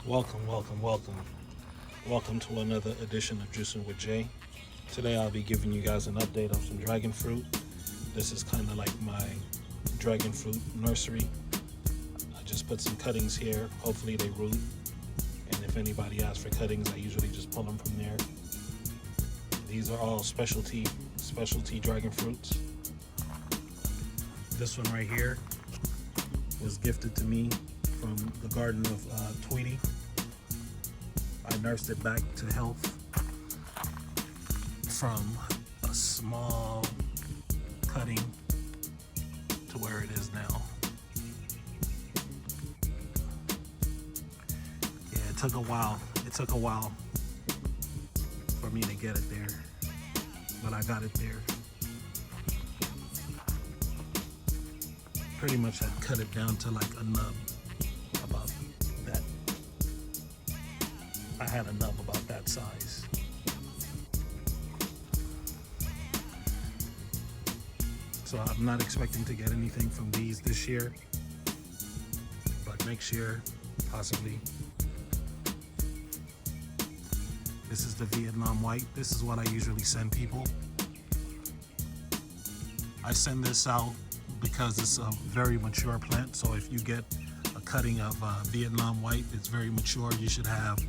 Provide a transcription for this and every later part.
Welcome to another edition of Juicing with Jay. Today I'll be giving you guys an update on some dragon fruit. This is kind of like my dragon fruit nursery. I just put some cuttings here. Hopefully they root. And if anybody asks for cuttings, I usually just pull them from there. These are all specialty dragon fruits. This one right here was gifted to me from the garden of Tweety. I nursed it back to health from a small cutting to where it is now. Yeah, it took a while. It took a while for me to get it there, but I got it there. Pretty much had cut it down to like a nub about that. I had a nub about that size. So I'm not expecting to get anything from these this year, but next year, possibly. This is the Vietnam white. This is what I usually send people. I send this out because it's a very mature plant. So if you get a cutting of Vietnam white, it's very mature. You should have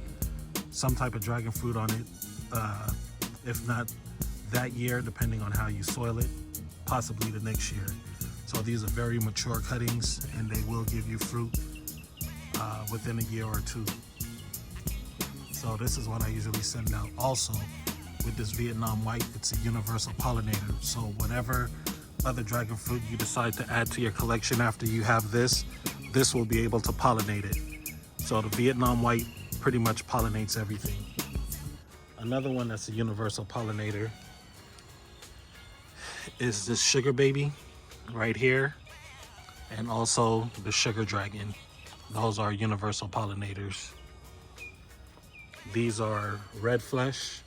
some type of dragon fruit on it. If not that year, depending on how you soil it, possibly the next year. So these are very mature cuttings and they will give you fruit within a year or two. So this is what I usually send out. Also, with this Vietnam white, it's a universal pollinator. So whatever other dragon fruit you decide to add to your collection after you have this will be able to pollinate it. So the Vietnam white pretty much pollinates everything. Another one that's a universal pollinator is this sugar baby right here, and also the sugar dragon. Those are universal pollinators. These are red flesh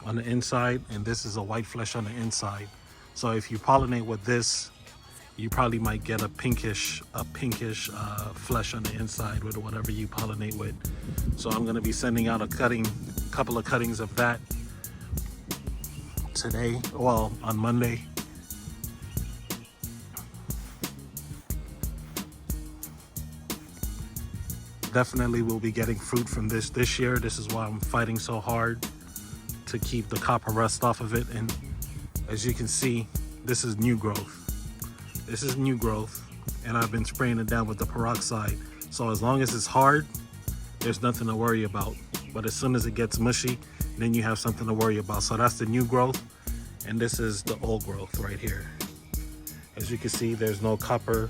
on the inside, and this is a white flesh on the inside. So if you pollinate with this, you probably might get a pinkish flesh on the inside with whatever you pollinate with. So I'm going to be sending out a couple of cuttings of that today, well, on Monday. Definitely will be getting fruit from this year. This is why I'm fighting so hard to keep the copper rust off of it. And as you can see, this is new growth. This is new growth, and I've been spraying it down with the peroxide. So as long as it's hard, there's nothing to worry about. But as soon as it gets mushy, then you have something to worry about. So that's the new growth, and this is the old growth right here. As you can see, there's no copper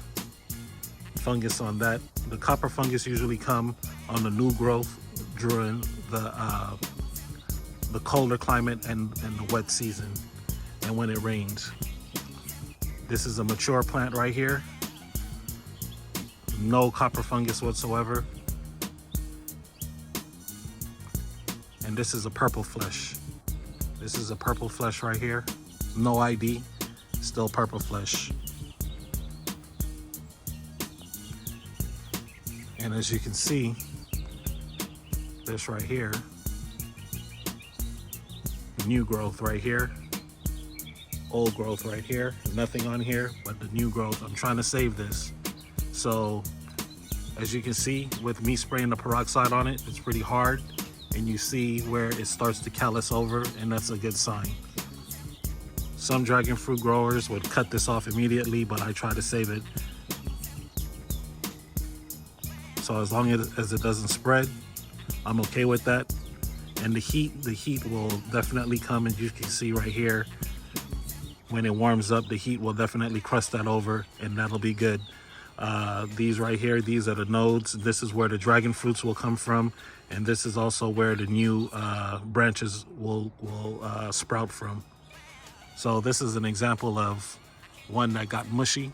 fungus on that. The copper fungus usually come on the new growth during the colder climate and the wet season, and when it rains. This is a mature plant right here. No copper fungus whatsoever. And this is a purple flesh. This is a purple flesh right here. No ID, still purple flesh. And as you can see, this right here, new growth right here, old growth right here, nothing on here but the new growth. I'm trying to save this. So as you can see, with me spraying the peroxide on it, it's pretty hard, and you see where it starts to callus over, and that's a good sign. Some dragon fruit growers would cut this off immediately, but I try to save it. So as long as it doesn't spread, I'm okay with that. And the heat will definitely come, and you can see right here, when it warms up, the heat will definitely crust that over, and that'll be good. These right here, these are the nodes. This is where the dragon fruits will come from, and this is also where the new branches will sprout from. So this is an example of one that got mushy.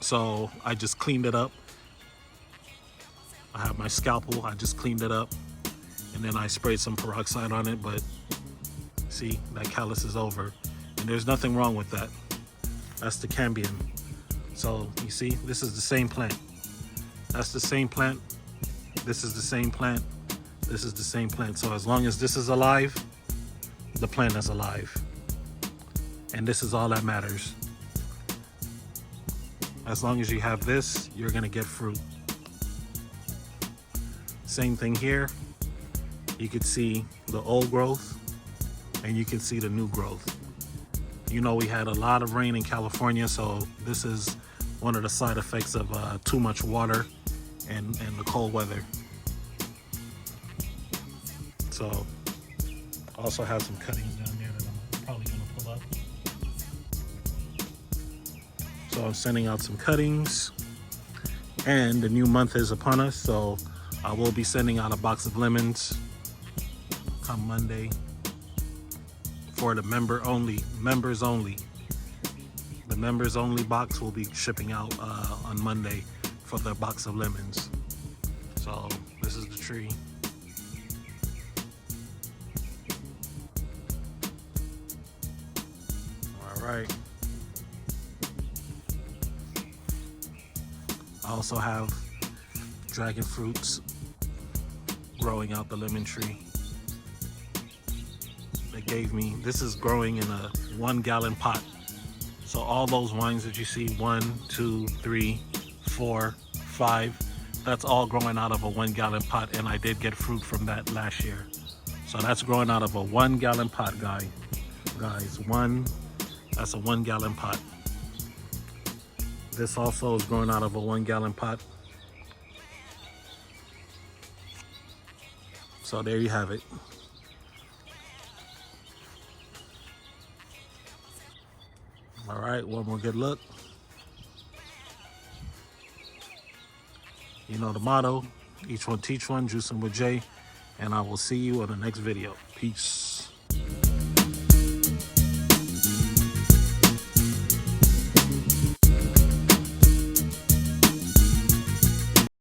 So I just cleaned it up. I have my scalpel, I just cleaned it up, and then I sprayed some peroxide on it, but see, that callus is over. And there's nothing wrong with that. That's the cambium. So you see, this is the same plant. That's the same plant This is the same plant. This is the same plant. So as long as this is alive, the plant is alive. And this is all that matters. As long as you have this, you're gonna get fruit. Same thing here. You can see the old growth and you can see the new growth. You know, we had a lot of rain in California, so this is one of the side effects of too much water and the cold weather. So I also have some cuttings down there that I'm probably gonna pull up. So I'm sending out some cuttings, and the new month is upon us, so I will be sending out a box of lemons come Monday for the members only. The members only box will be shipping out on Monday for the box of lemons. So this is the tree. All right. I also have dragon fruits growing out the lemon tree. They gave me, this is growing in a 1 gallon pot. So all those wines that you see, 1, 2, 3, 4, 5, that's all growing out of a 1 gallon pot, and I did get fruit from that last year. So that's growing out of a 1 gallon pot, guys. That's a 1 gallon pot. This also is growing out of a 1 gallon pot. So there you have it. All right, one more good look. You know the motto, each one teach one, juicing with Jay, and I will see you on the next video. Peace.